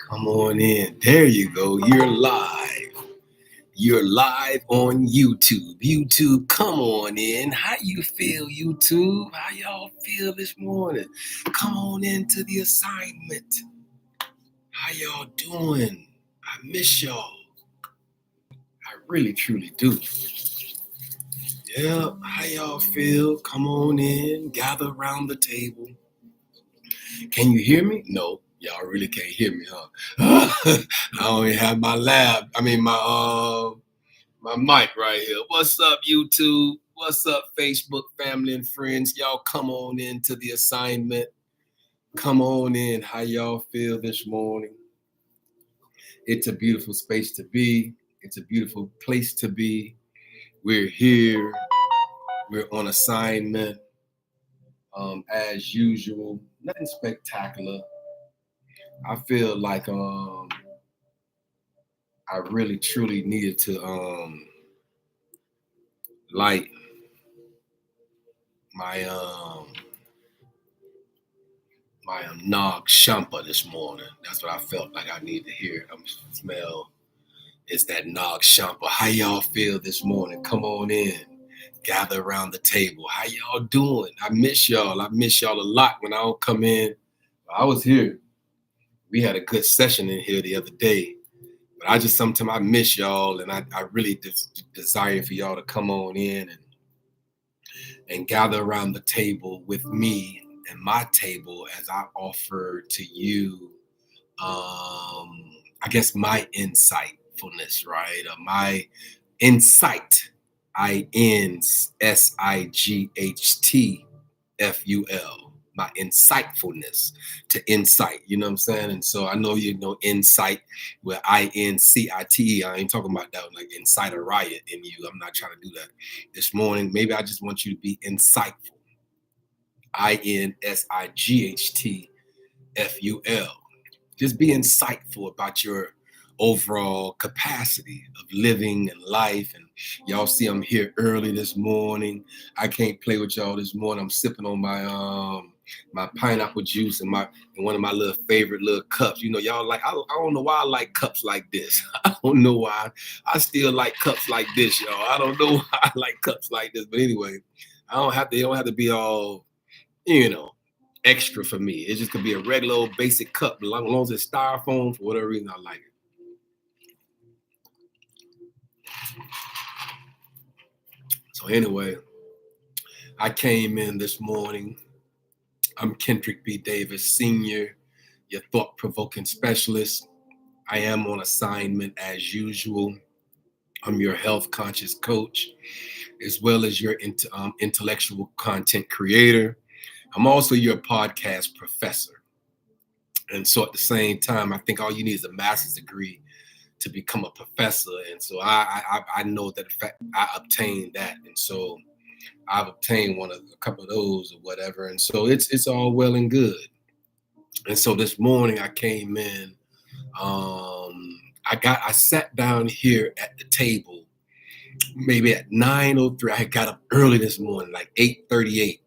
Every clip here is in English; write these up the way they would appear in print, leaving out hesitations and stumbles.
Come on in. There you go. You're live. You're live on YouTube. YouTube, come on in. How you feel, YouTube? How y'all feel this morning? Come on into the assignment. How y'all doing? I miss y'all. I really, truly do. Yeah, how y'all feel? Come on in. Gather around the table. Can you hear me? No. Y'all really can't hear me, huh? I only have my my mic right here. What's up, YouTube? What's up, Facebook family and friends? Y'all come on into the assignment. Come on in. How y'all feel this morning? It's a beautiful space to be. It's a beautiful place to be. We're here. We're on assignment. As usual, nothing spectacular. I feel like I really truly needed to light my nog champa this morning. That's what I felt like I needed to hear. Smell. It's that nog champa. How y'all feel this morning? Come on in. Gather around the table. How y'all doing? I miss y'all. I miss y'all a lot when I don't come in. I was here. We had a good session in here the other day. But I just sometimes I miss y'all, and I really desire for y'all to come on in and gather around the table with me and my table as I offer to you, I guess my insightfulness, right? My insight, INSIGHTFUL. My insightfulness to insight, you know what I'm saying? And so I know you know insight with INCITE. I ain't talking about that like incite a riot in you. I'm not trying to do that this morning. Maybe I just want you to be insightful. INSIGHTFUL. Just be insightful about your overall capacity of living and life. And y'all see I'm here early this morning. I can't play with y'all this morning. I'm sipping on my pineapple juice and one of my little favorite little cups. You know, y'all like I don't know why I like cups like this. I don't know why. I still like cups like this, y'all. I don't know why I like cups like this. But anyway, they don't have to be all, extra for me. It just could be a regular old basic cup, as long as it's styrofoam. For whatever reason, I like it. So anyway, I came in this morning. I'm Kendrick B. Davis, Senior, your thought-provoking specialist. I am on assignment as usual. I'm your health conscious coach, as well as your intellectual content creator. I'm also your podcast professor. And so at the same time, I think all you need is a master's degree to become a professor. And so I know that in fact I obtained that. And so I've obtained a couple of those or whatever. And so it's all well and good. And so this morning I came in, I sat down here at the table, maybe at 9:03. I got up early this morning, like 8:38.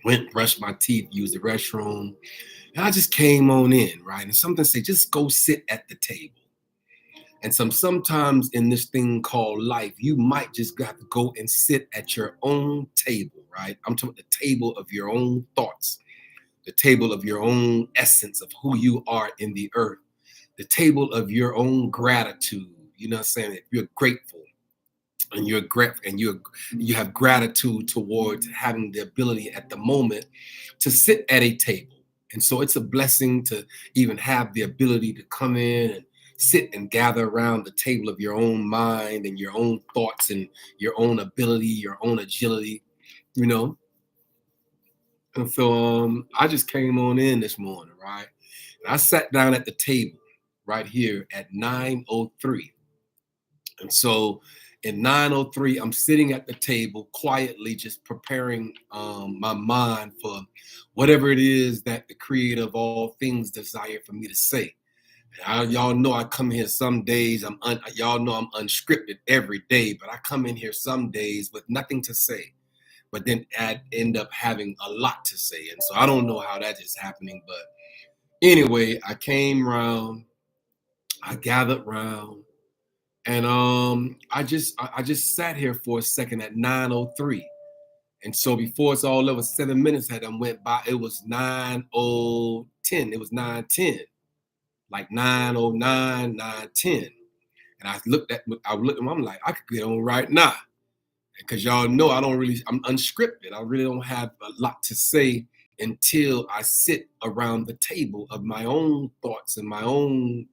Went, brushed my teeth, used the restroom, and I just came on in, right? And something say, just go sit at the table. And sometimes in this thing called life, you might just have to go and sit at your own table, right? I'm talking about the table of your own thoughts, the table of your own essence of who you are in the earth, the table of your own gratitude. You know what I'm saying? If you're grateful and you have gratitude towards having the ability at the moment to sit at a table. And so it's a blessing to even have the ability to come in and sit and gather around the table of your own mind and your own thoughts and your own ability, your own agility, you know. And so I just came on in this morning, right? And I sat down at the table right here at 9:03. And so at 9:03, I'm sitting at the table quietly, just preparing my mind for whatever it is that the creator of all things desire for me to say. Y'all know I come here some days, y'all know I'm unscripted every day, but I come in here some days with nothing to say, but then I end up having a lot to say. And so I don't know how that is happening, but Anyway, I came round, I gathered round, and I just sat here for a second at 9:03. And so before it's all over, 7 minutes had done went by. It was 9:10. It was 9:10, like 9:09, 9:10. And I looked at him, I'm like, I could get on right now. Because y'all know I'm unscripted. I really don't have a lot to say until I sit around the table of my own thoughts and my own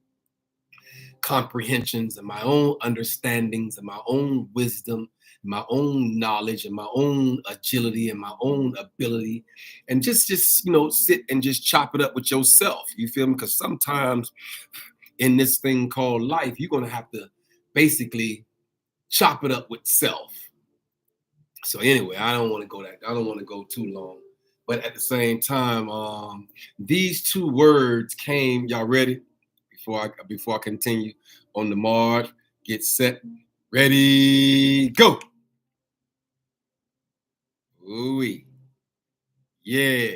comprehensions and my own understandings and my own wisdom, my own knowledge and my own agility and my own ability, and just sit and just chop it up with yourself. You feel me? Because sometimes in this thing called life, you're gonna have to basically chop it up with self. So anyway, I don't want to go too long, but at the same time, these two words came. Y'all ready? Before I continue on the march, get set, ready, go. Ooh, yeah.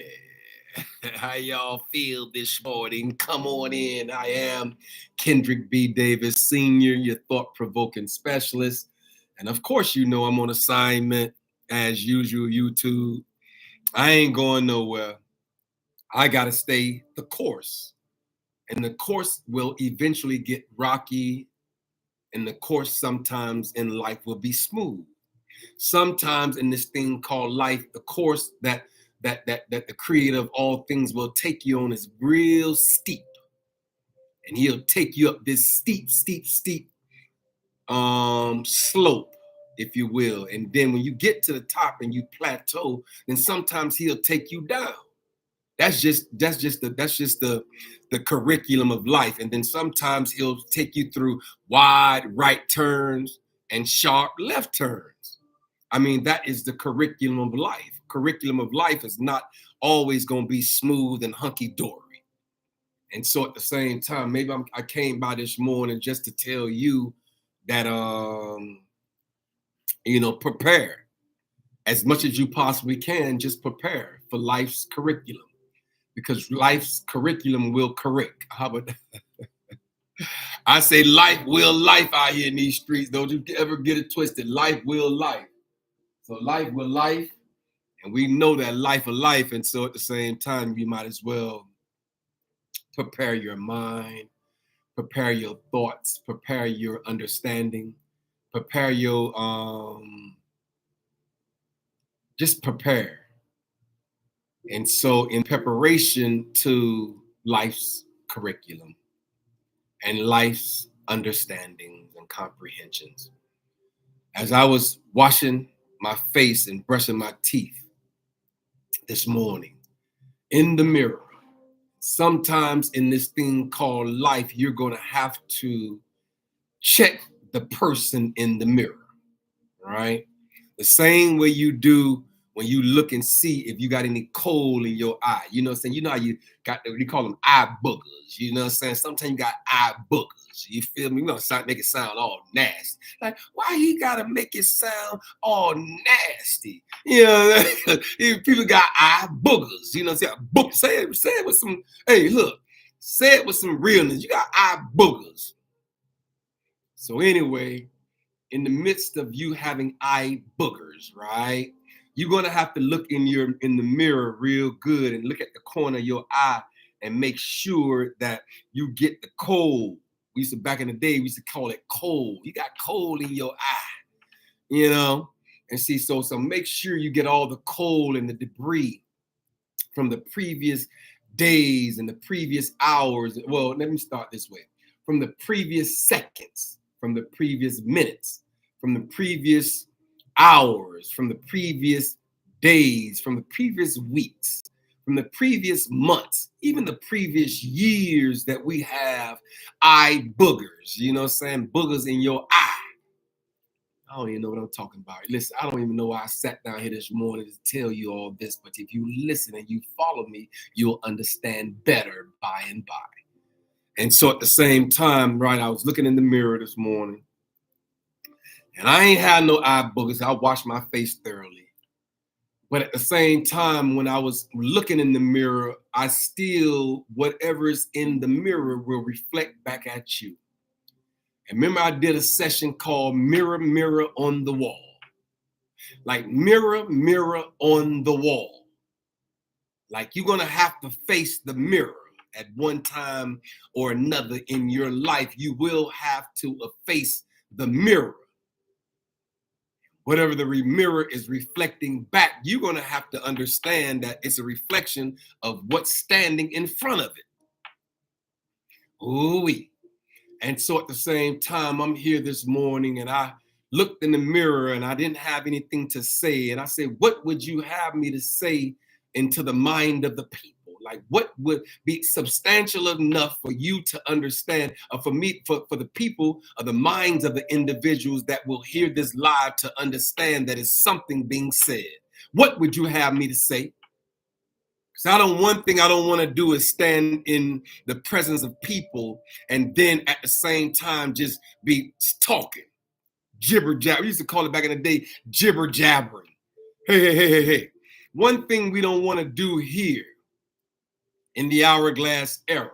How y'all feel this morning? Come on in. I am Kendrick B. Davis, Sr., your thought-provoking specialist. And of course, I'm on assignment as usual, YouTube. I ain't going nowhere. I got to stay the course. And the course will eventually get rocky. And the course sometimes in life will be smooth. Sometimes in this thing called life, the course that the creator of all things will take you on is real steep. And he'll take you up this steep slope, if you will. And then when you get to the top and you plateau, then sometimes he'll take you down. That's just the curriculum of life. And then sometimes he'll take you through wide right turns and sharp left turns. I mean, that is the curriculum of life. Curriculum of life is not always going to be smooth and hunky-dory. And so at the same time, maybe I came by this morning just to tell you that, prepare as much as you possibly can. Just prepare for life's curriculum, because life's curriculum will correct. How about that? I say life will life out here in these streets. Don't you ever get it twisted. Life will life. So life will life, and we know that life will life. And so at the same time, you might as well prepare your mind, prepare your thoughts, prepare your understanding, prepare your just prepare. And so in preparation to life's curriculum and life's understandings and comprehensions, as I was washing my face and brushing my teeth this morning in the mirror, sometimes in this thing called life, you're going to have to check the person in the mirror, right? The same way you do when you look and see if you got any coal in your eye. You know what I'm saying? You know how you got, we call them eye boogers. You know what I'm saying? Sometimes you got eye boogers. You feel me? You know, make it sound all nasty. Like, why he gotta make it sound all nasty? You know, people got eye boogers. You know what I'm saying? Say it with some, hey, look, say it with some realness. You got eye boogers. So anyway, in the midst of you having eye boogers, right? You're gonna have to look in the mirror real good and look at the corner of your eye and make sure that you get the coal. Back in the day, we used to call it coal. You got coal in your eye, you know? And see, so make sure you get all the coal and the debris from the previous days and the previous hours. Well, let me start this way. From the previous seconds, from the previous minutes, from the previous hours, from the previous days, from the previous weeks, from the previous months, even the previous years that we have eye boogers, you know what I'm saying? Boogers in your eye. I don't even know what I'm talking about. Listen, I don't even know why I sat down here this morning to tell you all this, but if you listen and you follow me, you'll understand better by and by. And so at the same time, right, I was looking in the mirror this morning, and I ain't had no eye boogers. I washed my face thoroughly. But at the same time, when I was looking in the mirror, I still, whatever is in the mirror will reflect back at you. And remember, I did a session called Mirror, Mirror on the Wall. Like mirror, mirror on the wall. Like you're going to have to face the mirror at one time or another in your life. You will have to face the mirror. Whatever the mirror is reflecting back, you're going to have to understand that it's a reflection of what's standing in front of it. Ooh-wee. And so at the same time, I'm here this morning and I looked in the mirror and I didn't have anything to say. And I said, what would you have me to say into the mind of the people? Like what would be substantial enough for you to understand, for me, for the people of the minds of the individuals that will hear this live to understand that it's something being said? What would you have me to say? Because one thing I don't want to do is stand in the presence of people and then at the same time just be talking, jibber jabber. We used to call it back in the day, jibber jabbering. Hey. One thing we don't want to do here in the Hourglass Era,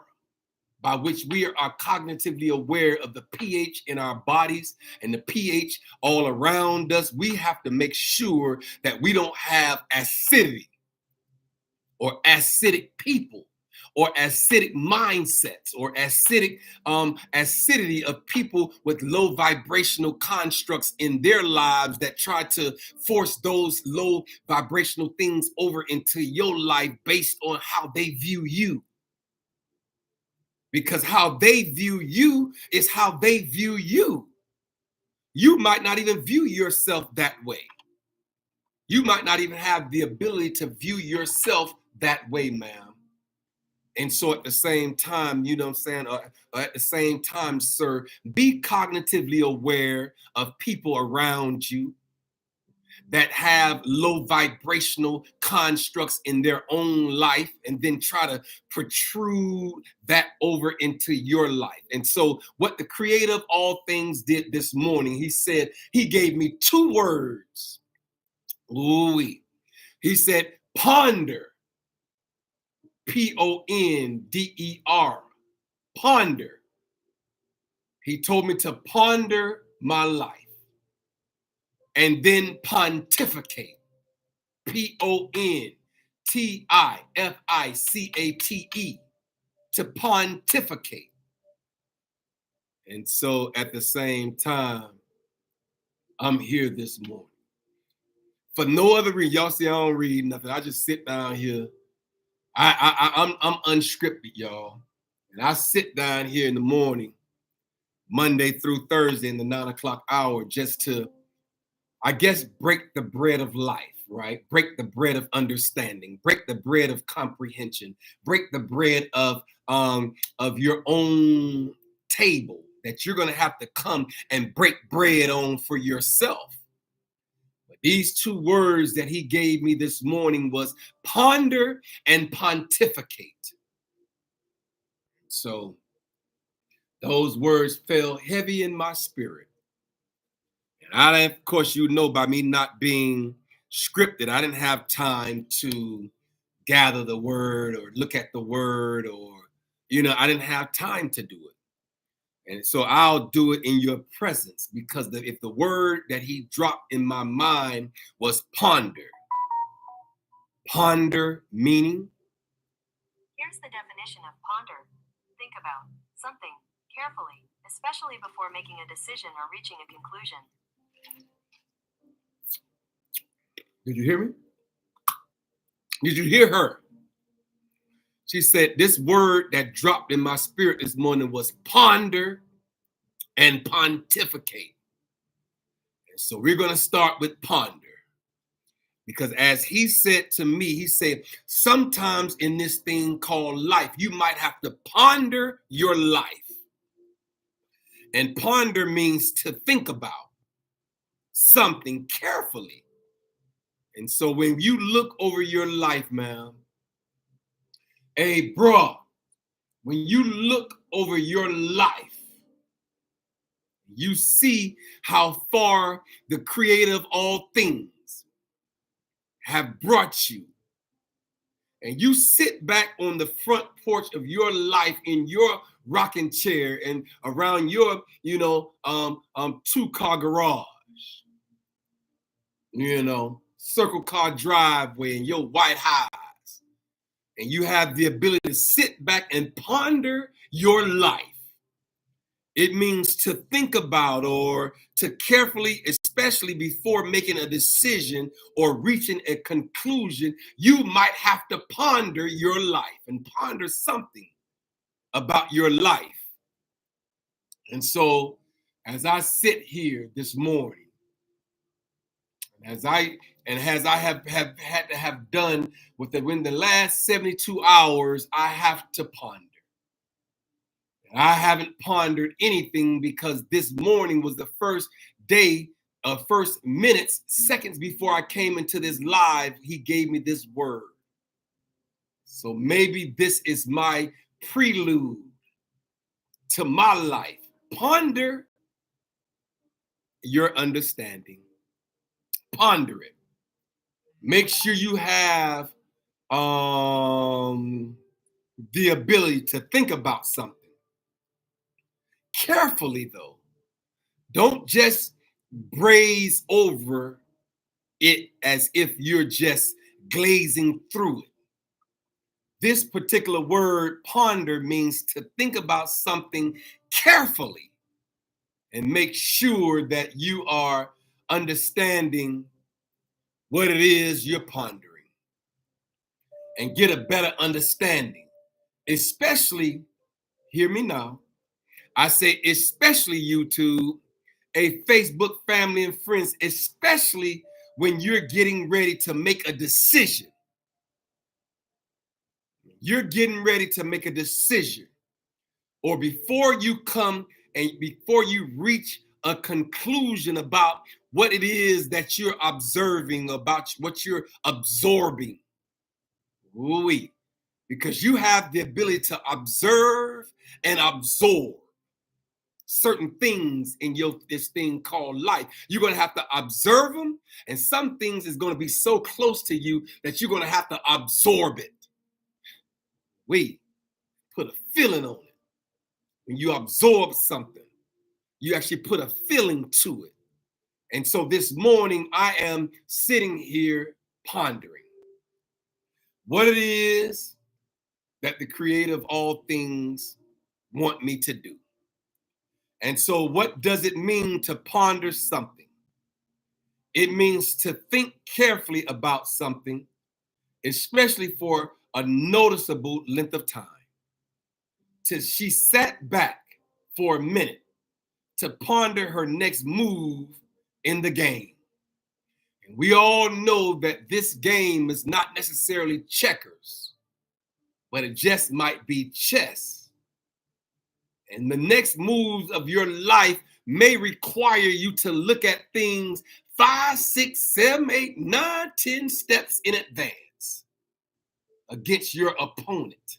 by which we are cognitively aware of the pH in our bodies and the pH all around us, we have to make sure that we don't have acidity or acidic people or acidic mindsets or acidity of people with low vibrational constructs in their lives that try to force those low vibrational things over into your life based on how they view you. Because how they view you is how they view you. You might not even view yourself that way. You might not even have the ability to view yourself that way, ma'am. And so at the same time, you know what I'm saying? At the same time, sir, be cognitively aware of people around you that have low vibrational constructs in their own life and then try to protrude that over into your life. And so what the creator of all things did this morning, he said, he gave me two words. Ooh-wee. He said, ponder. Ponder. Ponder. He told me to ponder my life and then pontificate. Pontificate. To pontificate. And so at the same time, I'm here this morning. For no other reason. Y'all see I don't read nothing. I just sit down here. I'm unscripted, y'all. And I sit down here in the morning, Monday through Thursday in the 9 o'clock hour, just to, I guess, break the bread of life, right? Break the bread of understanding, break the bread of comprehension, break the bread of your own table that you're going to have to come and break bread on for yourself. These two words that he gave me this morning was ponder and pontificate. So those words fell heavy in my spirit. And of course, you know, by me not being scripted, I didn't have time to gather the word or look at the word or, I didn't have time to do it. And so I'll do it in your presence because if the word that he dropped in my mind was ponder. Ponder meaning? Here's the definition of ponder. Think about something carefully, especially before making a decision or reaching a conclusion. Did you hear me? Did you hear her? She said, this word that dropped in my spirit this morning was ponder and pontificate. And so we're going to start with ponder. Because as he said to me, he said, sometimes in this thing called life, you might have to ponder your life. And ponder means to think about something carefully. And so when you look over your life, ma'am, hey, bro, when you look over your life, you see how far the creator of all things have brought you, and you sit back on the front porch of your life in your rocking chair and around your, two-car garage, circle car driveway and your white highs, and you have the ability to sit back and ponder your life. It means to think about or to carefully, especially before making a decision or reaching a conclusion, you might have to ponder your life and ponder something about your life. And so, as I sit here this morning, as I have had to have done within the last 72 hours, I have to ponder. I haven't pondered anything because this morning was the first day, first minutes, seconds before I came into this live, he gave me this word. So maybe this is my prelude to my life. Ponder your understanding. Ponder it. Make sure you have the ability to think about something. Carefully, though. Don't just braze over it as if you're just glazing through it. This particular word, ponder, means to think about something carefully and make sure that you are understanding what it is you're pondering and get a better understanding. Especially, hear me now, I say especially YouTube, a Facebook family and friends, especially when you're getting ready to make a decision. You're getting ready to make a decision, or before you come and before you reach a conclusion about what it is that you're observing, about what you're absorbing. Ooh-wee. Because you have the ability to observe and absorb certain things in this thing called life. You're going to have to observe them, and some things is going to be so close to you that you're going to have to absorb it. We put a feeling on it. When you absorb something, you actually put a feeling to it. And so this morning, I am sitting here pondering what it is that the creator of all things want me to do. And so what does it mean to ponder something? It means to think carefully about something, especially for a noticeable length of time. She sat back for a minute to ponder her next move in the game. And we all know that this game is not necessarily checkers, but it just might be chess. And the next moves of your life may require you to look at things 5, 6, 7, 8, 9, 10 steps in advance against your opponent,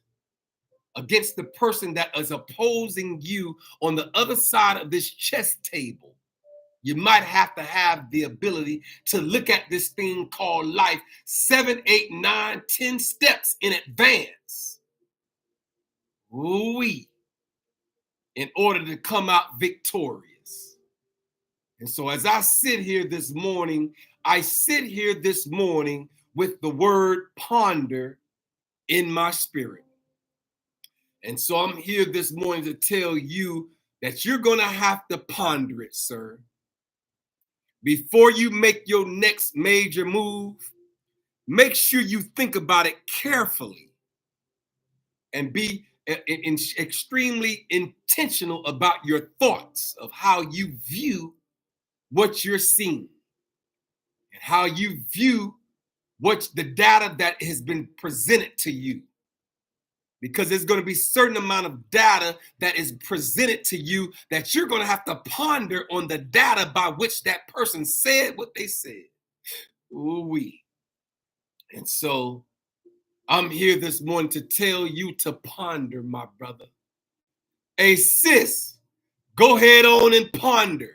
against the person that is opposing you on the other side of this chess table. You might have to have the ability to look at this thing called life 7, 8, 9, 10 steps in advance. Ooh-wee. In order to come out victorious. And so as I sit here this morning, I sit here this morning with the word ponder in my spirit. And so I'm here this morning to tell you that you're going to have to ponder it, sir. Before you make your next major move, make sure you think about it carefully and be extremely intentional about your thoughts of how you view what you're seeing and how you view what the data that has been presented to you. Because there's going to be a certain amount of data that is presented to you that you're going to have to ponder on the data by which that person said what they said. Ooh-wee. And so I'm here this morning to tell you to ponder, my brother. Hey, sis, go ahead on and ponder.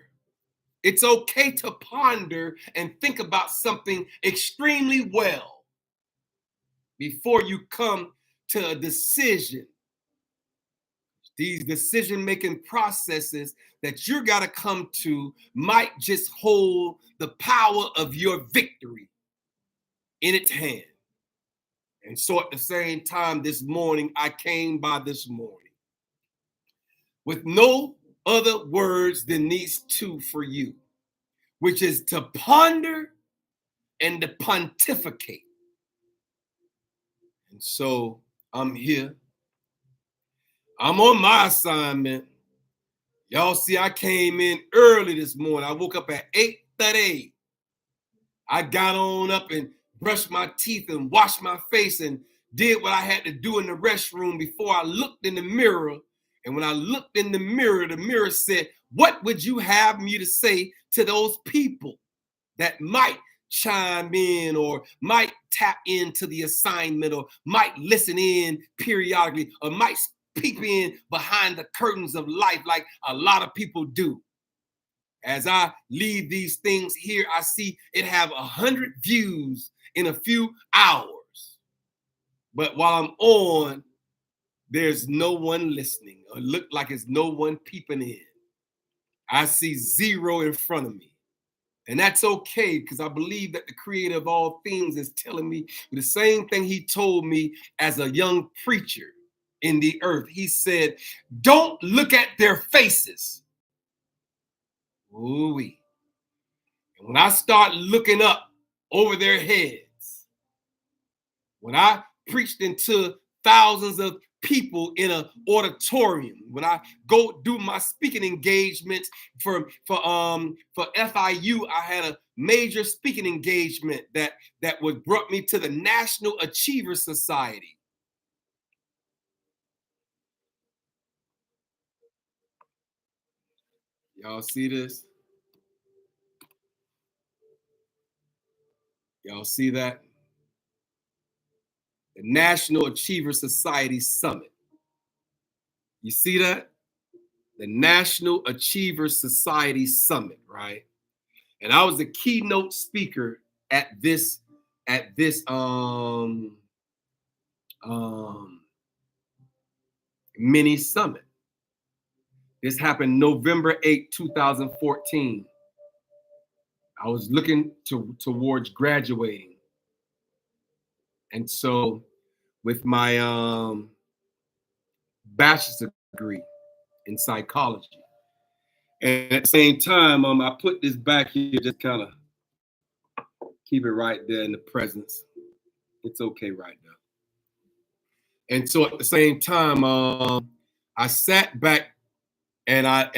It's okay to ponder and think about something extremely well before you come to a decision. These decision-making processes that you got to come to might just hold the power of your victory in its hand. And so at the same time this morning, I came by this morning with no other words than these two for you, which is to ponder and to pontificate. And so I'm here. I'm on my assignment. Y'all see, I came in early this morning. I woke up at 8:30. I got on up and brushed my teeth and washed my face and did what I had to do in the restroom before I looked in the mirror. And when I looked in the mirror said, "What would you have me to say to those people that might chime in or might tap into the assignment or might listen in periodically or might peep in behind the curtains of life like a lot of people do?" As I leave these things here, I see it have 100 views in a few hours. But while I'm on, there's no one listening or look like it's no one peeping in. I see zero in front of me. And that's okay, because I believe that the creator of all things is telling me the same thing he told me as a young preacher in the earth. He said, "Don't look at their faces." Ooh-wee. And when I start looking up over their heads, when I preached into thousands of people in an auditorium, when I go do my speaking engagements for FIU, I had a major speaking engagement that was brought me to the National Achiever Society. Y'all see this? Y'all see that? The National Achiever Society Summit. You see that? The National Achiever Society Summit, right? And I was the keynote speaker at this mini summit. This happened November 8, 2014. I was looking towards graduating. And so with my bachelor's degree in psychology. And at the same time, I put this back here, just kind of keep it right there in the presence. It's okay right now. And so at the same time, I sat back and at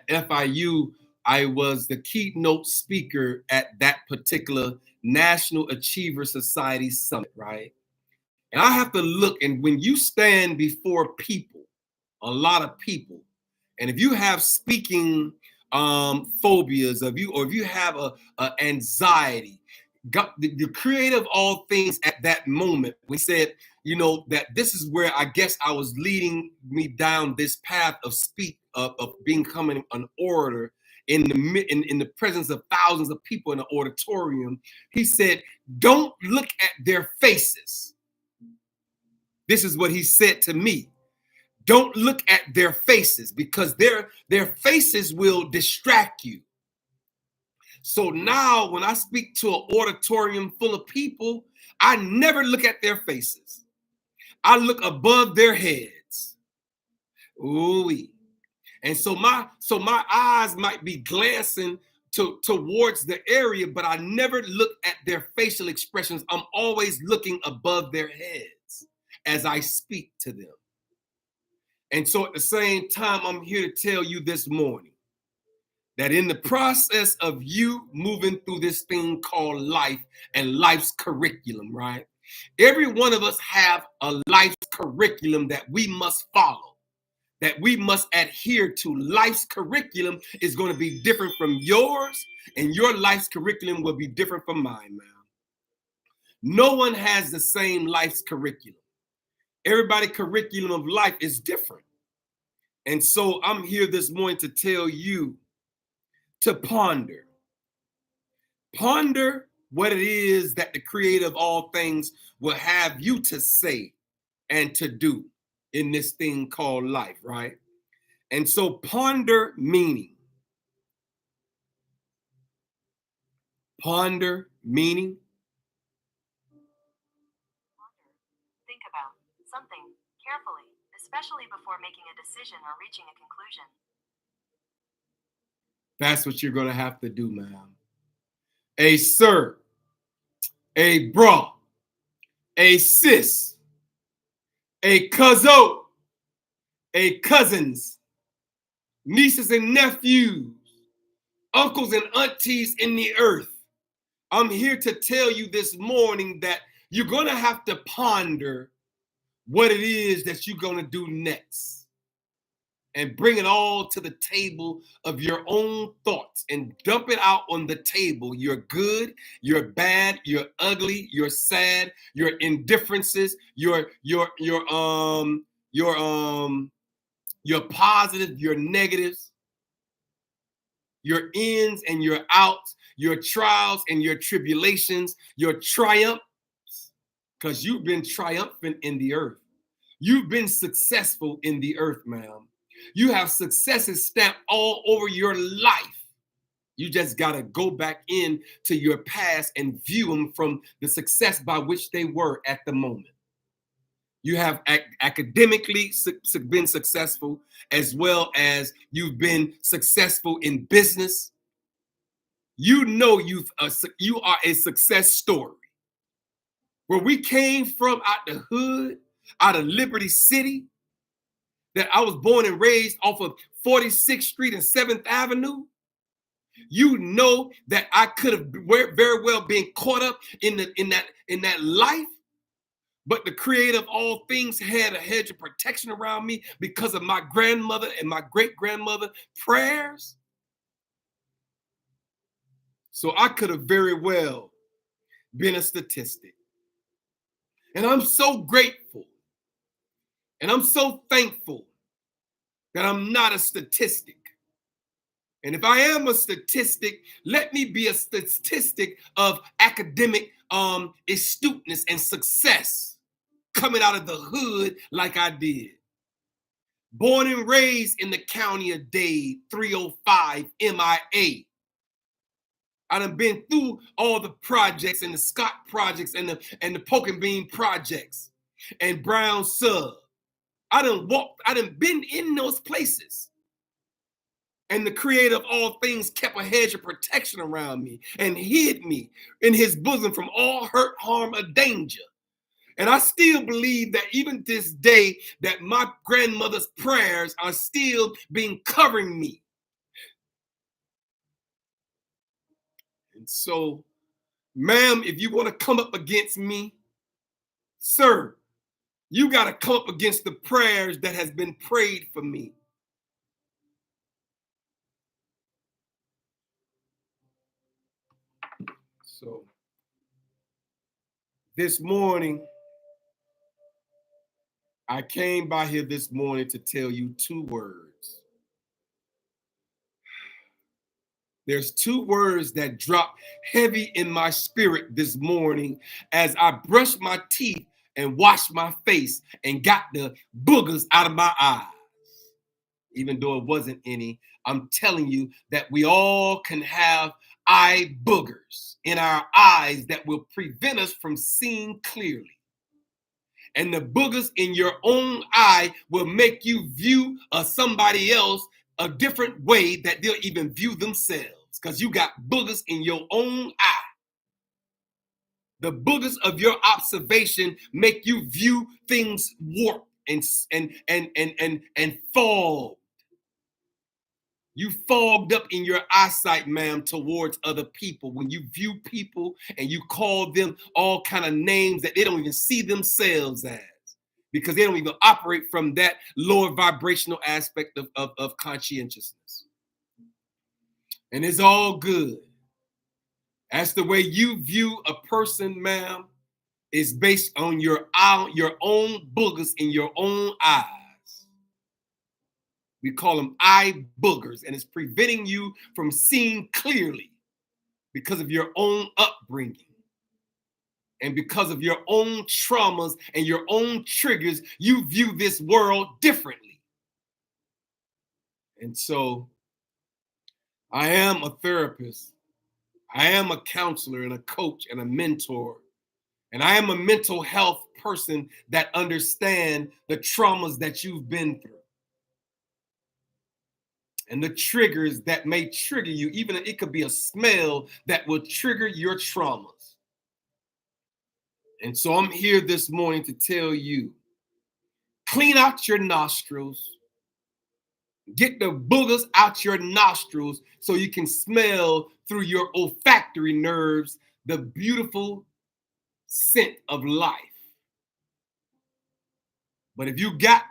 FIU, I was the keynote speaker at that particular National Achiever Society Summit, right? And I have to look, and when you stand before people, a lot of people, and if you have speaking phobias, or if you have a anxiety, God, the creator of all things at that moment, we said, you know, that this is where I guess I was leading me down this path of becoming an orator in the presence of thousands of people in the auditorium. He said, "Don't look at their faces." This is what he said to me. Don't look at their faces, because their faces will distract you. So now when I speak to an auditorium full of people, I never look at their faces. I look above their heads. Ooh-wee. And so my eyes might be glancing towards the area, but I never look at their facial expressions. I'm always looking above their heads as I speak to them. And so at the same time, I'm here to tell you this morning that in the process of you moving through this thing called life and life's curriculum, right? Every one of us have a life's curriculum that we must follow, that we must adhere to. Life's curriculum is going to be different from yours, and your life's curriculum will be different from mine, man. No one has the same life's curriculum. Everybody's curriculum of life is different. And so I'm here this morning to tell you to ponder. Ponder what it is that the creator of all things will have you to say and to do in this thing called life, right? And so ponder meaning. Ponder meaning. Think about something carefully, especially before making a decision or reaching a conclusion. That's what you're going to have to do, ma'am. A sir, a bra, a sis, a cousin, a cousins, nieces and nephews, uncles and aunties in the earth. I'm here to tell you this morning that you're going to have to ponder what it is that you're going to do next. And bring it all to the table of your own thoughts and dump it out on the table. You're good, you're bad, you're ugly, you're sad, your indifferences, your positive, your negatives, your ins and your outs, your trials and your tribulations, your triumphs, because you've been triumphant in the earth. You've been successful in the earth, ma'am. You have successes stamped all over your life. You just got to go back in to your past and view them from the success by which they were at the moment. You have academically been successful, as well as you've been successful in business. You know you are a success story. Where we came from out the hood, out of Liberty City, that I was born and raised off of 46th Street and 7th Avenue, you know that I could have very well been caught up in that life, but the creator of all things had a hedge of protection around me because of my grandmother and my great-grandmother prayers. So I could have very well been a statistic. And I'm so grateful and I'm so thankful that I'm not a statistic. And if I am a statistic, let me be a statistic of academic astuteness and success coming out of the hood like I did. Born and raised in the county of Dade, 305 MIA. I done been through all the projects and the Scott projects and the Poke and Bean projects and Brown Sub. I done been in those places. And the creator of all things kept a hedge of protection around me and hid me in his bosom from all hurt, harm, or danger. And I still believe that even this day that my grandmother's prayers are still being covering me. And so, ma'am, if you want to come up against me, sir, you got to come up against the prayers that has been prayed for me. So this morning, I came by here this morning to tell you two words. There's two words that dropped heavy in my spirit this morning as I brushed my teeth and washed my face and got the boogers out of my eyes. Even though it wasn't any, I'm telling you that we all can have eye boogers in our eyes that will prevent us from seeing clearly. And the boogers in your own eye will make you view somebody else a different way that they'll even view themselves, because you got boogers in your own eye. The boogers of your observation make you view things warped and fogged. You fogged up in your eyesight, ma'am, towards other people. When you view people and you call them all kind of names that they don't even see themselves as, because they don't even operate from that lower vibrational aspect of conscientiousness. And it's all good. That's the way you view a person, ma'am, is based on your own boogers in your own eyes. We call them eye boogers, and it's preventing you from seeing clearly because of your own upbringing. And because of your own traumas and your own triggers, you view this world differently. And so I am a therapist. I am a counselor and a coach and a mentor. And I am a mental health person that understands the traumas that you've been through and the triggers that may trigger you. Even it could be a smell that will trigger your traumas. And so I'm here this morning to tell you, clean out your nostrils, get the boogers out your nostrils so you can smell through your olfactory nerves the beautiful scent of life. But if you got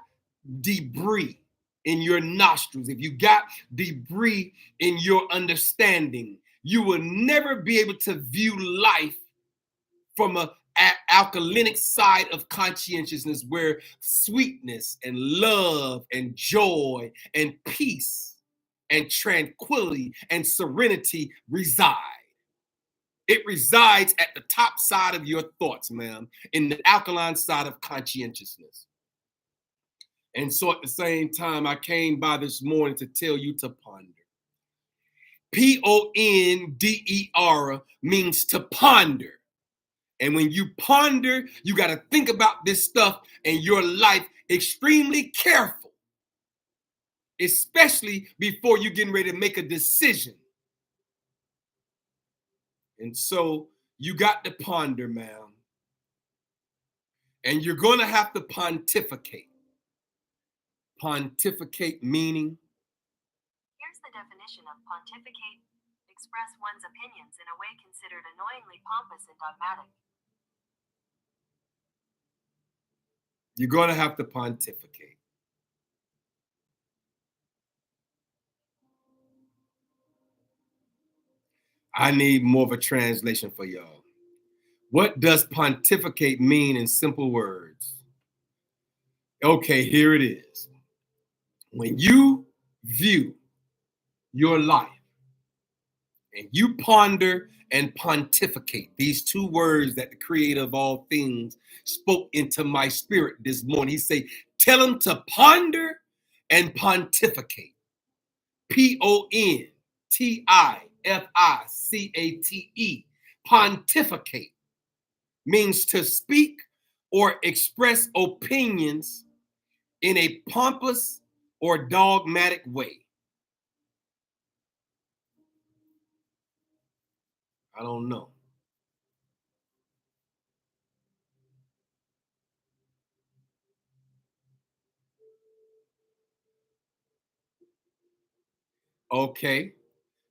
debris in your nostrils, if you got debris in your understanding, you will never be able to view life from a alkalinic side of conscientiousness where sweetness and love and joy and peace and tranquility and serenity reside. It resides at the top side of your thoughts, ma'am, in the alkaline side of conscientiousness. And so at the same time, I came by this morning to tell you to ponder. Ponder means to ponder. And when you ponder, you got to think about this stuff in your life extremely careful, especially before you're getting ready to make a decision. And so you got to ponder, ma'am. And you're going to have to pontificate. Pontificate meaning? Here's the definition of pontificate: express one's opinions in a way considered annoyingly pompous and dogmatic. You're going to have to pontificate. I need more of a translation for y'all. What does pontificate mean in simple words? Okay, here it is. When you view your life and you ponder and pontificate, these two words that the creator of all things spoke into my spirit this morning. He said, tell them to ponder and pontificate. Pontificate. Pontificate means to speak or express opinions in a pompous or dogmatic way. I don't know. Okay.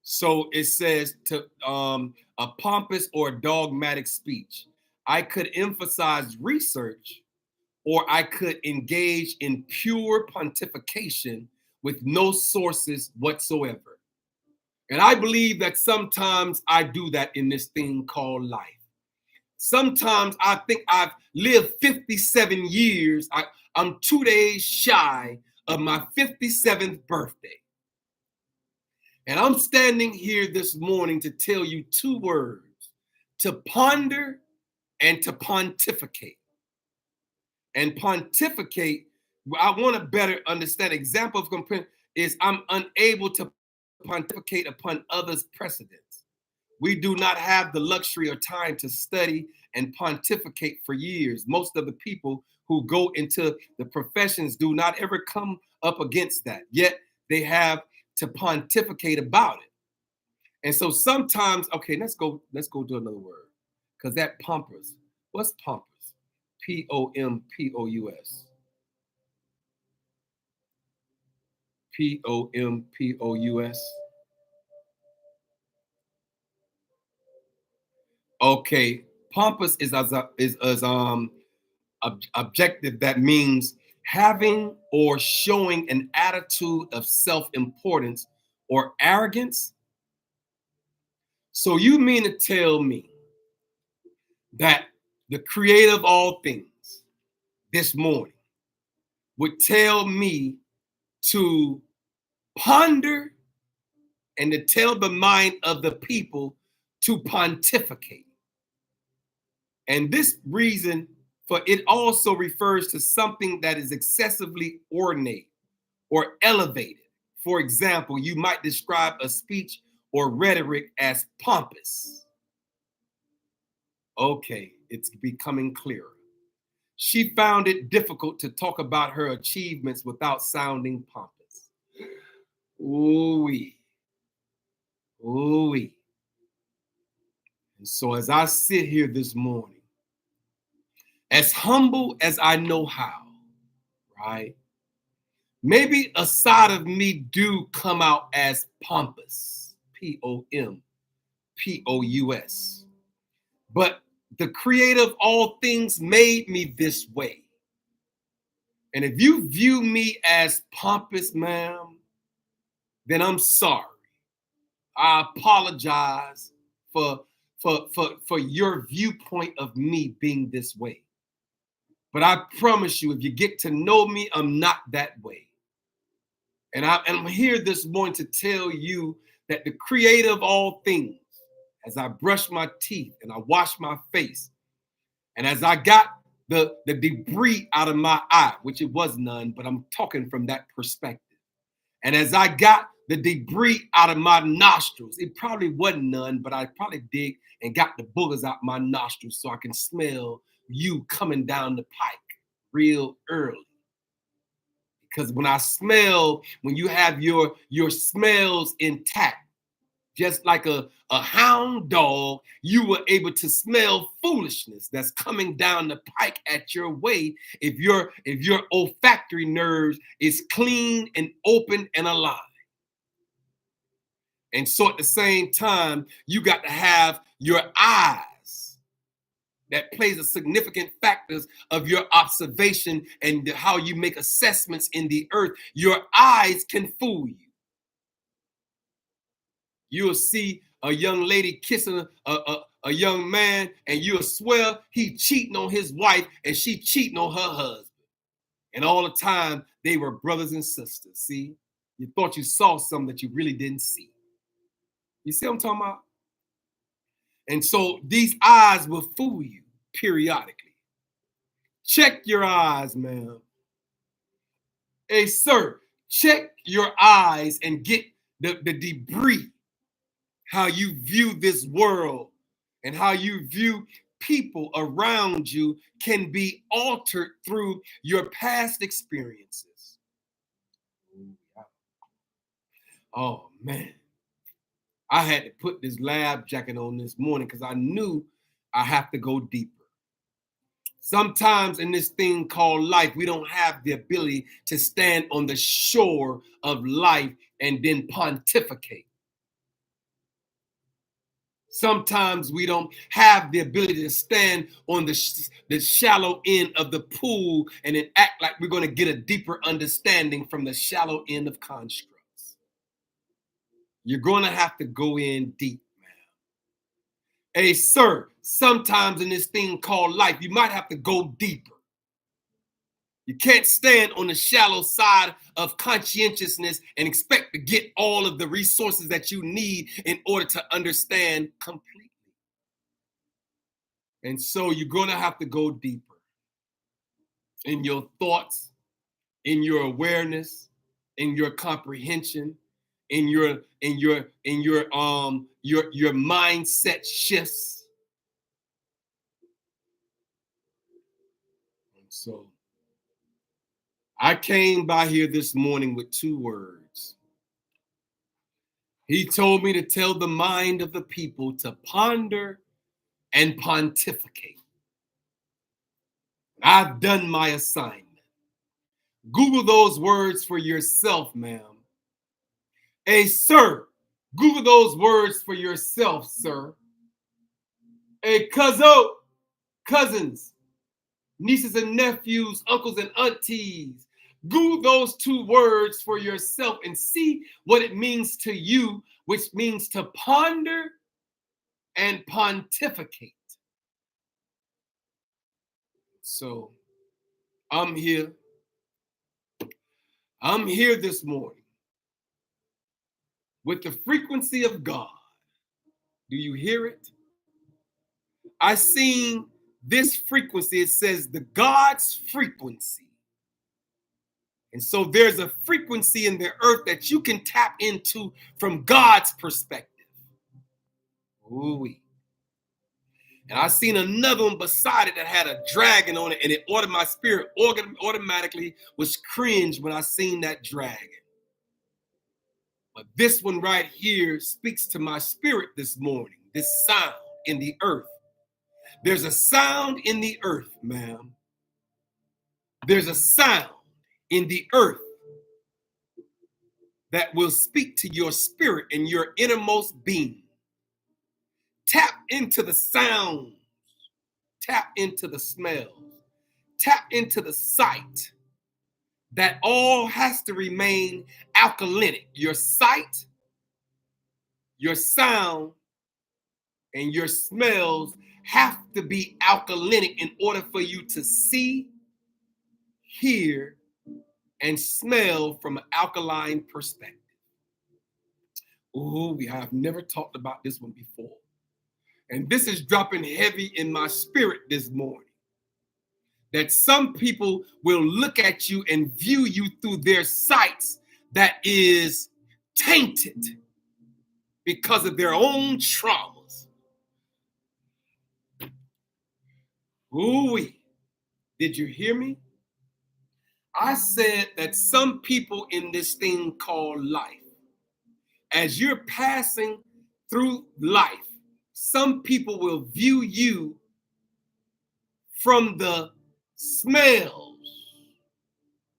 So it says to a pompous or dogmatic speech. I could emphasize research, or I could engage in pure pontification with no sources whatsoever. And I believe that sometimes I do that in this thing called life. Sometimes I think I've lived 57 years. I'm 2 days shy of my 57th birthday. And I'm standing here this morning to tell you two words: to ponder and to pontificate. And pontificate, I want to better understand. Example of comparison is I'm unable to pontificate upon others' precedents. We do not have the luxury or time to study and pontificate for years. Most of the people who go into the professions do not ever come up against that. Yet they have to pontificate about it. And so sometimes, okay, let's go do another word. Because that pompous. What's pompous? Pompous. Pompous. Okay, pompous is as objective. That means having or showing an attitude of self-importance or arrogance. So you mean to tell me that the creator of all things this morning would tell me to ponder, and to tell the mind of the people to pontificate. And this reason for it also refers to something that is excessively ornate or elevated. For example, you might describe a speech or rhetoric as pompous. Okay, it's becoming clearer. She found it difficult to talk about her achievements without sounding pompous. Ooh-wee. Ooh-wee. And so as I sit here this morning, as humble as I know how, right? Maybe a side of me do come out as pompous, Pompous. But the creator of all things made me this way. And if you view me as pompous, ma'am, then I'm sorry. I apologize for your viewpoint of me being this way. But I promise you, if you get to know me, I'm not that way. And I'm here this morning to tell you that the creator of all things, as I brush my teeth and I wash my face, and as I got the debris out of my eye, which it was none, but I'm talking from that perspective. And as I got the debris out of my nostrils, it probably wasn't none, but I probably did and got the boogers out my nostrils so I can smell you coming down the pike real early. Because when I smell, when you have your smells intact, just like a hound dog, you were able to smell foolishness that's coming down the pike at your way if your olfactory nerves is clean and open and alive. And so at the same time, you got to have your eyes that plays a significant factors of your observation and how you make assessments in the earth. Your eyes can fool you. You'll see a young lady kissing a young man, and you'll swear he cheating on his wife and she cheating on her husband. And all the time, they were brothers and sisters. See? You thought you saw something that you really didn't see. You see what I'm talking about? And so these eyes will fool you periodically. Check your eyes, ma'am. Hey, sir, check your eyes and get the debris, how you view this world and how you view people around you can be altered through your past experiences. Oh, man. I had to put this lab jacket on this morning because I knew I have to go deeper. Sometimes in this thing called life, we don't have the ability to stand on the shore of life and then pontificate. Sometimes we don't have the ability to stand on the shallow end of the pool and then act like we're going to get a deeper understanding from the shallow end of constructs. You're going to have to go in deep, man. Hey, sir, sometimes in this thing called life, you might have to go deeper. You can't stand on the shallow side of conscientiousness and expect to get all of the resources that you need in order to understand completely. And so you're going to have to go deeper in your thoughts, in your awareness, in your comprehension, in your mindset shifts. And so I came by here this morning with 2 words. He told me to tell the mind of the people to ponder and pontificate. I've done my assignment. Google those words for yourself, ma'am. Hey, sir, Google those words for yourself, sir. Hey, cousins, nieces and nephews, uncles and aunties, Google those 2 words for yourself and see what it means to you, which means to ponder and pontificate. So I'm here this morning with the frequency of God. Do you hear it? I seen this frequency. It says the God's frequency. And so there's a frequency in the earth that you can tap into from God's perspective. Ooh-wee. And I seen another one beside it that had a dragon on it, and it ordered my spirit automatically was cringe when I seen that dragon. But this one right here speaks to my spirit this morning, this sound in the earth. There's a sound in the earth, ma'am. There's a sound in the earth that will speak to your spirit and your innermost being. Tap into the sounds. Tap into the smells. Tap into the sight. That all has to remain alkalinic. Your sight, your sound, and your smells have to be alkalinic in order for you to see, hear, and smell from an alkaline perspective. Oh, we have never talked about this one before. And this is dropping heavy in my spirit this morning. That some people will look at you and view you through their sights that is tainted because of their own traumas. Ooh-wee. Did you hear me? I said that some people in this thing called life, as you're passing through life, some people will view you from the smells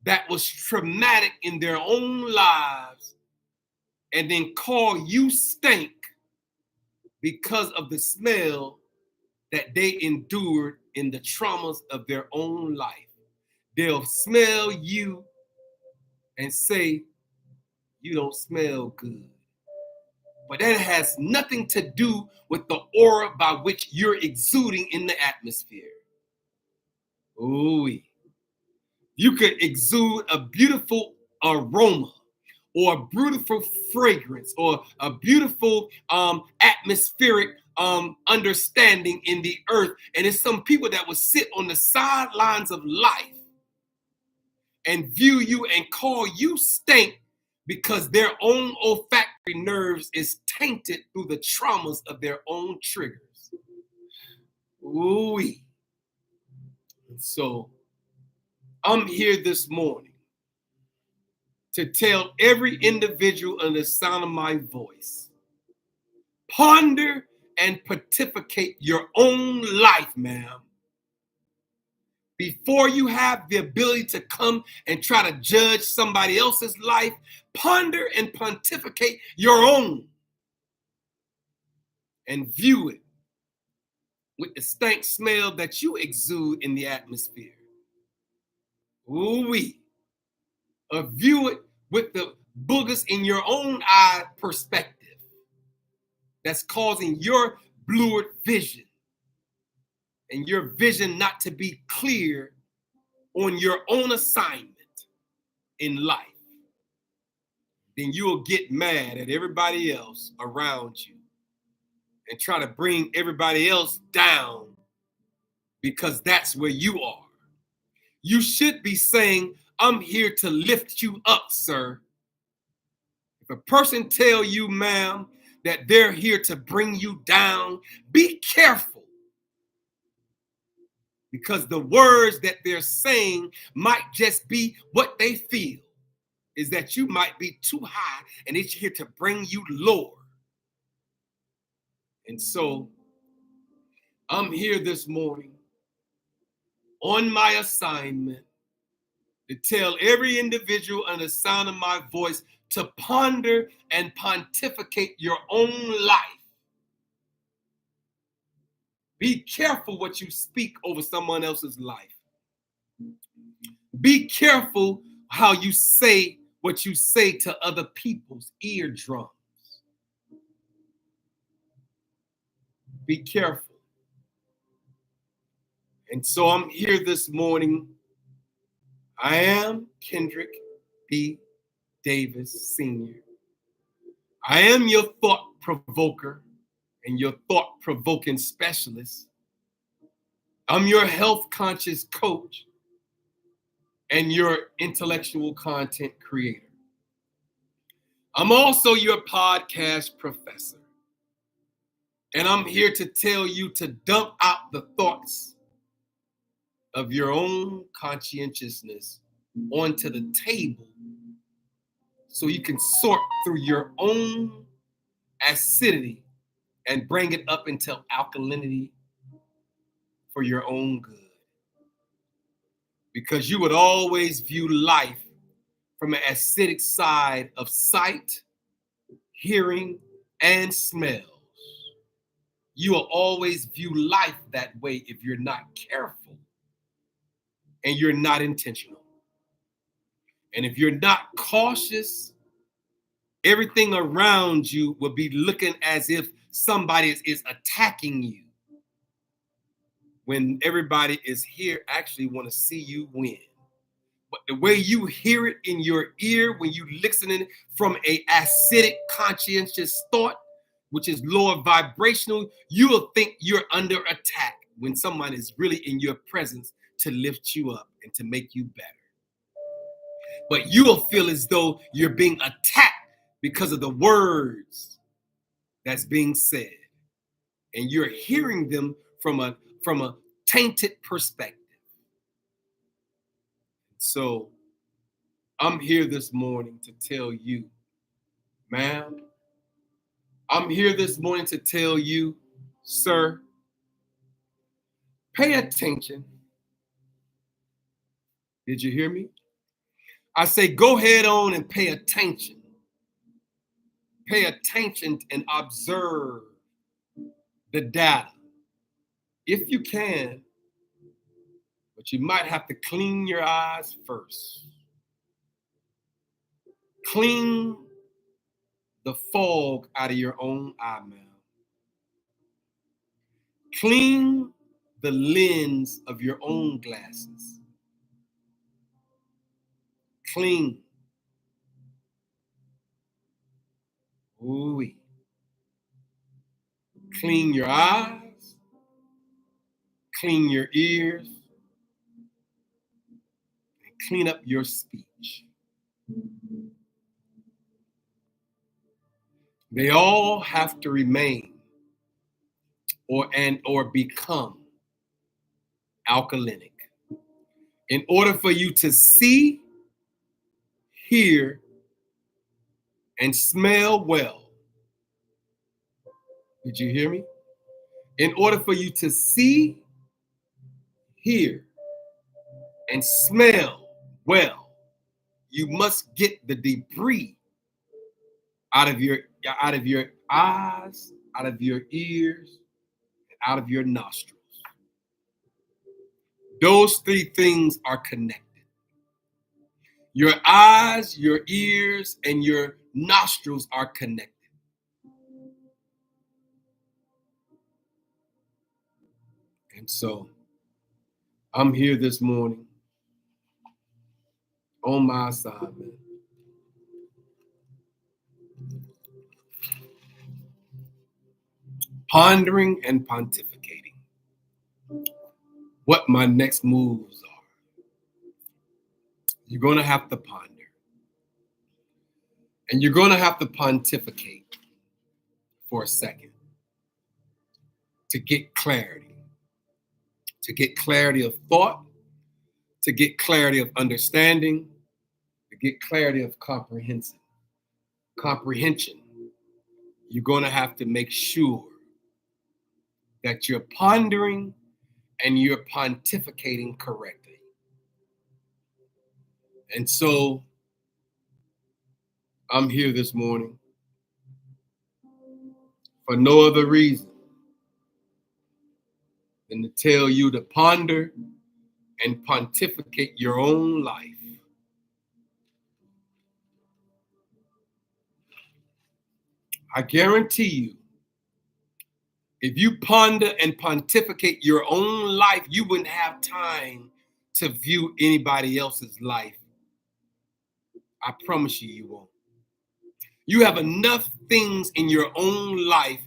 that was traumatic in their own lives and then call you stink because of the smell that they endured in the traumas of their own life. They'll smell you and say, you don't smell good. But that has nothing to do with the aura by which you're exuding in the atmosphere. Ooh. You could exude a beautiful aroma or a beautiful fragrance or a beautiful atmospheric understanding in the earth. And it's some people that will sit on the sidelines of life and view you and call you stink because their own olfactory nerves is tainted through the traumas of their own triggers. Ooh-wee. And so I'm here this morning to tell every individual in the sound of my voice, ponder and pontificate your own life, ma'am. Before you have the ability to come and try to judge somebody else's life, ponder and pontificate your own and view it with the stank smell that you exude in the atmosphere. Ooh-wee. Or view it with the boogers in your own eye perspective that's causing your blurred vision and your vision not to be clear on your own assignment in life. Then you'll get mad at everybody else around you and try to bring everybody else down because that's where you are. You should be saying, I'm here to lift you up, sir. If a person tell you, ma'am, that they're here to bring you down, be careful. Because the words that they're saying might just be what they feel, is that you might be too high and it's here to bring you lower. And so I'm here this morning on my assignment to tell every individual on the sound of my voice to ponder and pontificate your own life. Be careful what you speak over someone else's life. Be careful how you say what you say to other people's eardrums. Be careful. And so I'm here this morning. I am Kendrick B. Davis Sr. I am your thought provoker and your thought provoking specialist. I'm your health conscious coach and your intellectual content creator. I'm also your podcast professor. And I'm here to tell you to dump out the thoughts of your own conscientiousness onto the table so you can sort through your own acidity and bring it up into alkalinity for your own good. Because you would always view life from an acidic side of sight, hearing, and smells. You will always view life that way if you're not careful and you're not intentional. And if you're not cautious, everything around you will be looking as if somebody is attacking you when everybody is here actually want to see you win. But the way you hear it in your ear when you listening from a acidic conscientious thought, which is lower vibrational, you will think you're under attack when someone is really in your presence to lift you up and to make you better. But you will feel as though you're being attacked because of the words that's being said. And you're hearing them from a tainted perspective. So I'm here this morning to tell you, ma'am, I'm here this morning to tell you, sir, pay attention. Did you hear me? I say go ahead on and pay attention. Pay attention and observe the data. If you can, but you might have to clean your eyes first. Clean the fog out of your own eye, ma'am. Clean the lens of your own glasses. Clean. Ooh-wee. Clean your eyes. Clean your ears. And clean up your speech. They all have to remain or become alkalinic. In order for you to see, hear, and smell well. Did you hear me? In order for you to see, hear, and smell well, you must get the debris out of your eyes, out of your ears, and out of your nostrils. Those three things are connected. Your eyes, your ears, and your nostrils are connected. And so I'm here this morning on my assignment. Pondering and pontificating what my next moves are. You're going to have to ponder. And you're going to have to pontificate for a second to get clarity. To get clarity of thought, to get clarity of understanding, to get clarity of comprehension. You're going to have to make sure that you're pondering and you're pontificating correctly. And so I'm here this morning for no other reason than to tell you to ponder and pontificate your own life. I guarantee you, if you ponder and pontificate your own life, you wouldn't have time to view anybody else's life. I promise you, you won't. You have enough things in your own life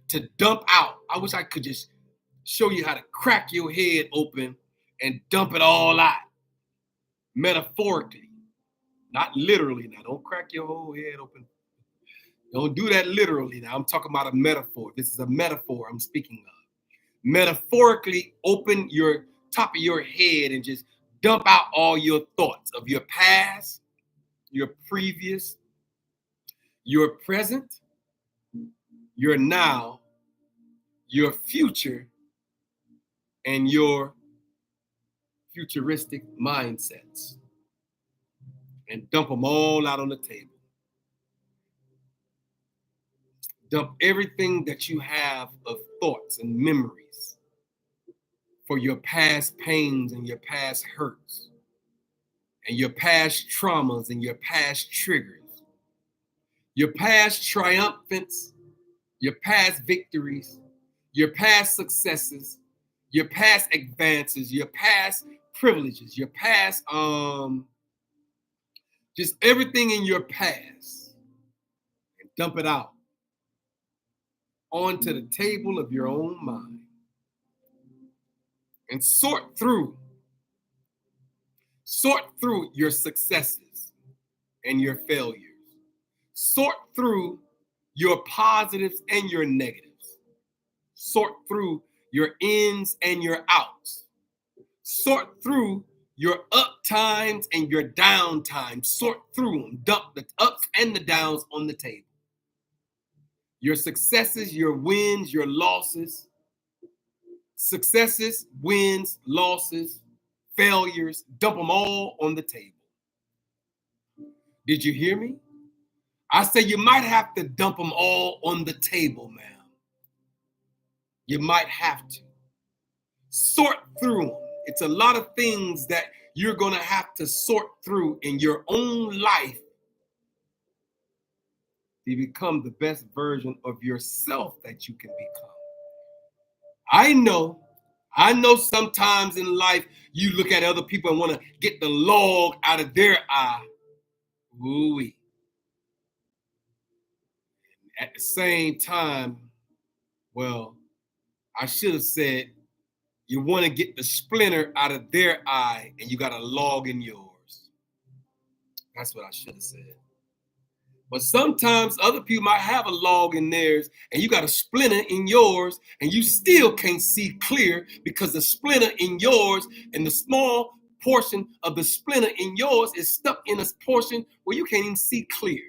to dump out. I wish I could just show you how to crack your head open and dump it all out. Metaphorically, not literally. Now, don't crack your whole head open. Don't do that literally. Now, I'm talking about a metaphor. This is a metaphor I'm speaking of. Metaphorically, open your top of your head and just dump out all your thoughts of your past, your previous, your present, your now, your future, and your futuristic mindsets. And dump them all out on the table. Dump everything that you have of thoughts and memories for your past pains and your past hurts and your past traumas and your past triggers, your past triumphants, your past victories, your past successes, your past advances, your past privileges, your past, just everything in your past, and dump it out onto the table of your own mind and sort through your successes and your failures. Sort through your positives and your negatives. Sort through your ins and your outs. Sort through your up times and your down times. Sort through them. Dump the ups and the downs on the table. Your successes, your wins, your losses. Successes, wins, losses, failures, dump them all on the table. Did you hear me? I say you might have to dump them all on the table, ma'am. You might have to. Sort through them. It's a lot of things that you're going to have to sort through in your own life to become the best version of yourself that you can become. I know sometimes in life you look at other people and want to get the log out of their eye. Ooh-wee. At the same time, well, I should have said you want to get the splinter out of their eye and you got a log in yours. That's what I should have said. But sometimes other people might have a log in theirs and you got a splinter in yours and you still can't see clear because the splinter in yours and the small portion of the splinter in yours is stuck in a portion where you can't even see clear.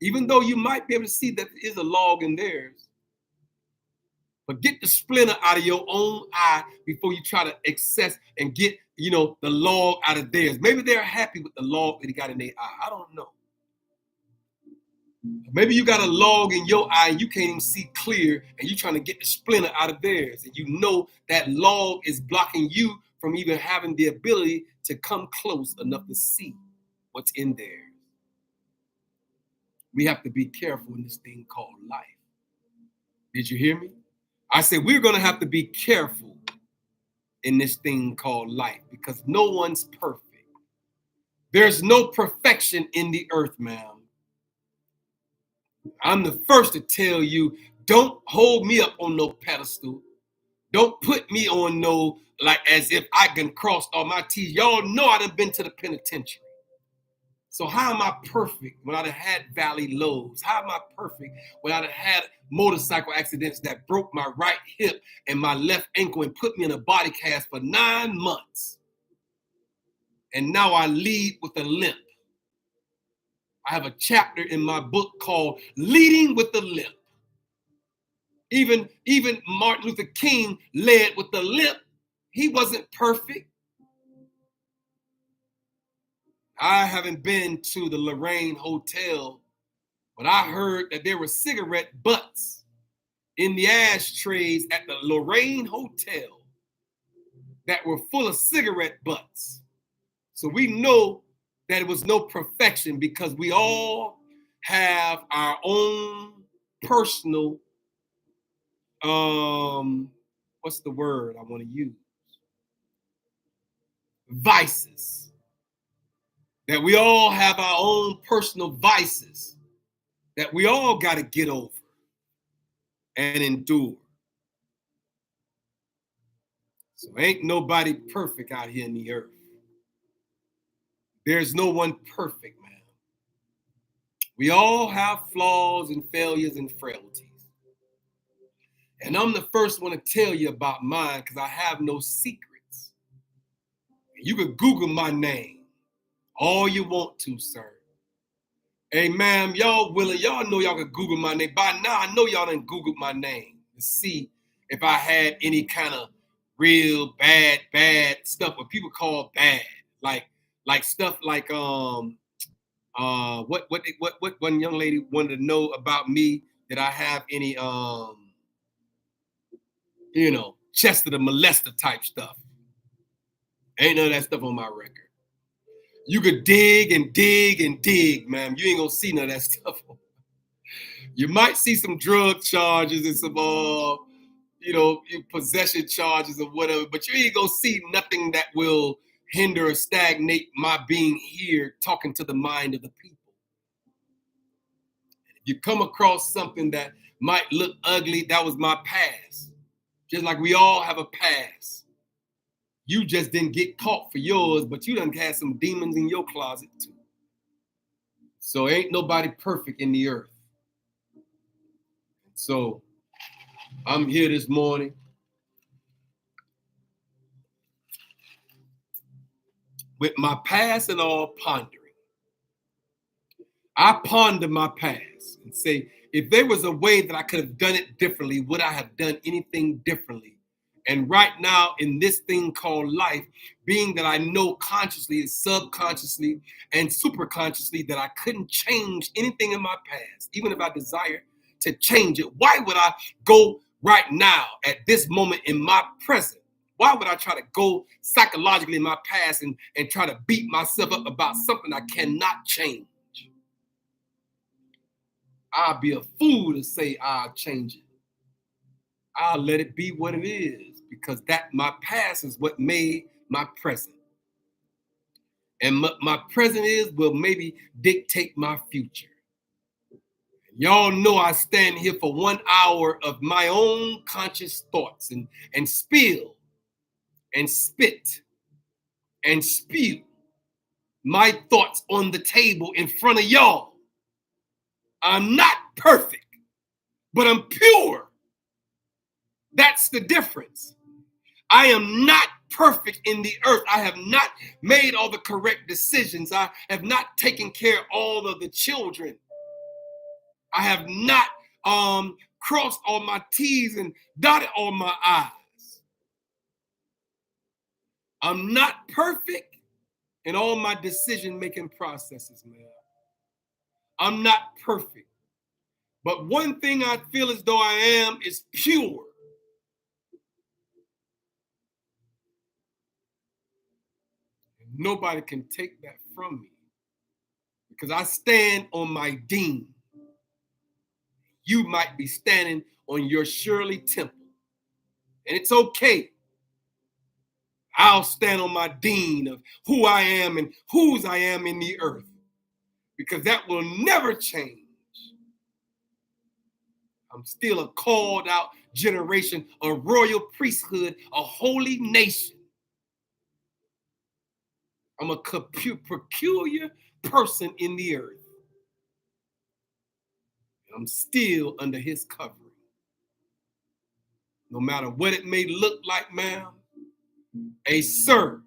Even though you might be able to see that there is a log in theirs. But get the splinter out of your own eye before you try to access and get, the log out of theirs. Maybe they're happy with the log that he got in their eye. I don't know. Maybe you got a log in your eye and you can't even see clear and you're trying to get the splinter out of theirs. And you know that log is blocking you from even having the ability to come close enough to see what's in there. We have to be careful in this thing called life. Did you hear me? I said we're going to have to be careful in this thing called life because no one's perfect. There's no perfection in the earth, ma'am. I'm the first to tell you, don't hold me up on no pedestal. Don't put me on no, like as if I can cross all my T's. Y'all know I done been to the penitentiary. So how am I perfect when I done had valley lows? How am I perfect when I done had motorcycle accidents that broke my right hip and my left ankle and put me in a body cast for 9 months? And now I lead with a limp. I have a chapter in my book called Leading with a Limp. Even Martin Luther King led with a limp. He wasn't perfect. I haven't been to the Lorraine Hotel, but I heard that there were cigarette butts in the ashtrays at the Lorraine Hotel that were full of cigarette butts. So we know that it was no perfection because we all have our own personal, what's the word I want to use? Vices. That we all have our own personal vices. that we all got to get over and endure. So ain't nobody perfect out here in the earth. There's no one perfect, man. We all have flaws and failures and frailties. And I'm the first one to tell you about mine because I have no secrets. You could Google my name all you want to, sir. Hey, ma'am, y'all willing, y'all know y'all could Google my name. By now, I know y'all done Googled my name to see if I had any kind of real bad stuff, what people call bad. Like stuff like what one young lady wanted to know about me, that I have any Chester the molester type stuff. Ain't none of that stuff on my record. You could dig and dig and dig, man. You ain't gonna see none of that stuff. You might see some drug charges and some possession charges or whatever, but you ain't gonna see nothing that will hinder or stagnate my being here talking to the mind of the people. If you come across something that might look ugly, that was my past. Just like we all have a past. You just didn't get caught for yours, but you done had some demons in your closet too. So ain't nobody perfect in the earth. So I'm here this morning with my past and all pondering. I ponder my past and say, if there was a way that I could have done it differently, would I have done anything differently? And right now, in this thing called life, being that I know consciously, subconsciously, and superconsciously that I couldn't change anything in my past, even if I desire to change it, why would I go right now at this moment in my present? Why would I try to go psychologically in my past and try to beat myself up about something I cannot change? I'll be a fool to say I'll change it. I'll let it be what it is, because that my past is what made my present. And my present will maybe dictate my future. Y'all know I stand here for 1 hour of my own conscious thoughts and spill and spit and spew my thoughts on the table in front of y'all. I'm not perfect, but I'm pure. That's the difference. I am not perfect in the earth. I have not made all the correct decisions. I have not taken care of all of the children. I have not crossed all my T's and dotted all my I's. I'm not perfect in all my decision-making processes, man. I'm not perfect. But one thing I feel as though I am is pure. Nobody can take that from me, because I stand on my dean. You might be standing on your Shirley Temple. And it's okay. I'll stand on my dean of who I am and whose I am in the earth, because that will never change. I'm still a called out generation, a royal priesthood, a holy nation. I'm a peculiar person in the earth. I'm still under his covering. No matter what it may look like, ma'am, a sir,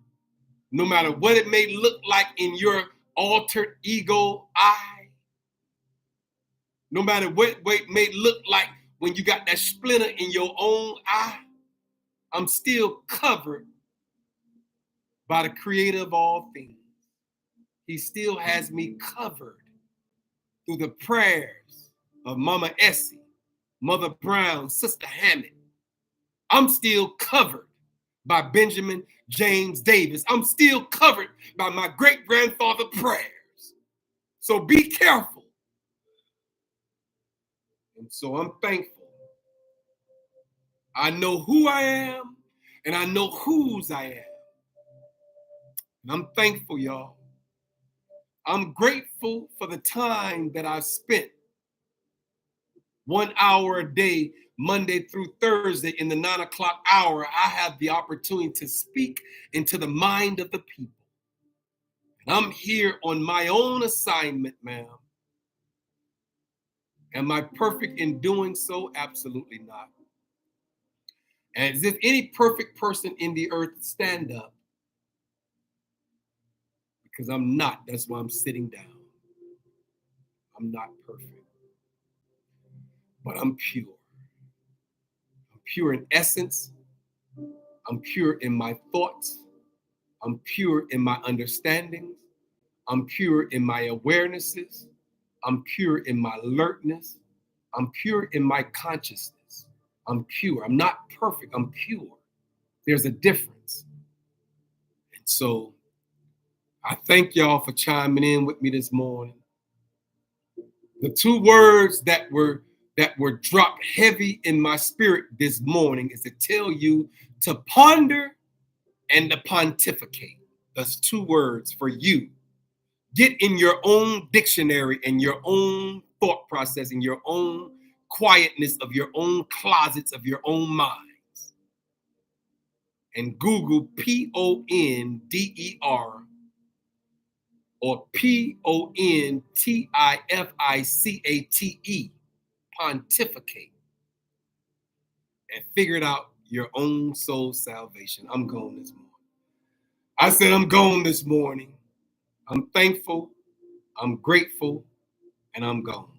no matter what it may look like in your altered ego eye, no matter what it may look like when you got that splinter in your own eye, I'm still covered by the creator of all things. He still has me covered through the prayers of Mama Essie, Mother Brown, Sister Hammond. I'm still covered by Benjamin James Davis. I'm still covered by my great-grandfather prayers. So be careful. And so I'm thankful. I know who I am, and I know whose I am. And I'm thankful, y'all. I'm grateful for the time that I've spent 1 hour a day, Monday through Thursday in the 9 o'clock hour, I have the opportunity to speak into the mind of the people. And I'm here on my own assignment, ma'am. Am I perfect in doing so? Absolutely not. And as if any perfect person in the earth stand up, because I'm not. That's why I'm sitting down. I'm not perfect, but I'm pure. I'm pure in essence. I'm pure in my thoughts. I'm pure in my understandings. I'm pure in my awarenesses. I'm pure in my alertness. I'm pure in my consciousness. I'm pure. I'm not perfect. I'm pure. There's a difference. And so I thank y'all for chiming in with me this morning. The two words that were dropped heavy in my spirit this morning is to tell you to ponder and to pontificate. That's two words for you. Get in your own dictionary and your own thought process and your own quietness of your own closets of your own minds. And Google PONDER or PONTIFICATE, pontificate, and figure it out your own soul salvation. I'm gone this morning. I said I'm gone this morning. I'm thankful, I'm grateful, and I'm gone.